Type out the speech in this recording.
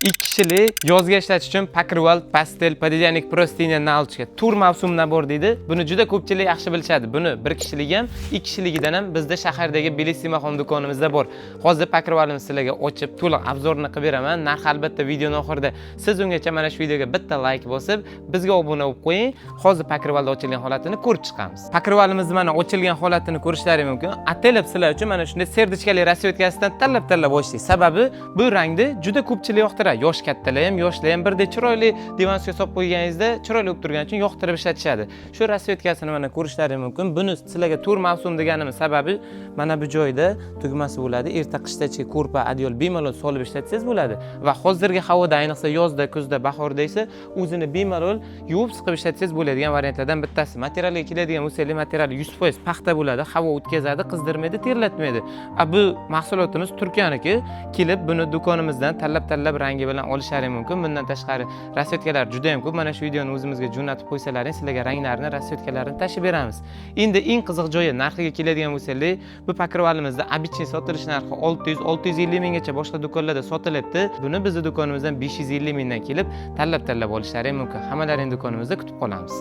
2 kishilik yozga ishlatish uchun Pakrival pastel podedyanik простыня na olishga tur mavsum nabor deydi. Buni juda ko'pchilik yaxshi bilishadi. Buni 1 kishilik ham, 2 kishiligidan ham bizda shahardagi Belissima Home do'konimizda bor. Hozir Pakrivalni sizlarga ochib, to'liq obzorni qilib beraman. Narx albatta videoning oxirida. Siz ungacha mana shu videoga bitta like bosib, bizga obuna bo'lib qo'ying. Hozir Pakrivalda ochilgan holatini ko'rib chiqamiz. Pakrivalimizni mana ochilgan holatini ko'rishlaringiz mumkin. Atelib sizlar uchun mana shunday serdichkali rasvetkasidan tanlab ochdik. Sababi bu rangni juda ko'pchilik yoqtiradi. Yosh kattalar ham, yoshlar ham birdek chiroyli divansiga solib qo'yganingizda chiroyli bo'lib turgani uchun yoqtirib ishlatishadi. Shu rasvetkasini mana ko'rishlaringiz mumkin. Buni sizlarga tur mavsum deganimiz sababi mana bu joyda tugmasi bo'ladi. Erta qishdachi ko'rpa, adyol bemalol solib ishlatsangiz bo'ladi. Va hozirgi havoda, ayniqsa yozda, kuzda, bahorda esa o'zini bemalol yuvib siqib ishlatsangiz bo'ladigan variantlardan bittasi. Materialga keladigan bo'lsangiz, material 100% paxta bo'ladi, havo o'tkazadi, qizdirmaydi, terlatmaydi. Bu mahsulotimiz Turkiyaniki. Kelib buni do'konimizdan tanlab rangi bilan olishlaring mumkin. Bundan tashqari rasvetkalar juda ham ko'p. Mana shu videoni o'zimizga jo'natib qo'ysalaring, sizlarga ranglarini, rasvetkalarini tashib beramiz. Endi eng qiziq joyi narxiga keladigan bo'lsangiz, bu Pakrivalimizda обычный sotilish narxi 600-650 minggacha boshqa do'konlarda sotilyapti. Buni bizning do'konimizdan 550 mingdan kelib tanlab olishlaring mumkin. Hammalaring do'konimizda kutib qolamiz.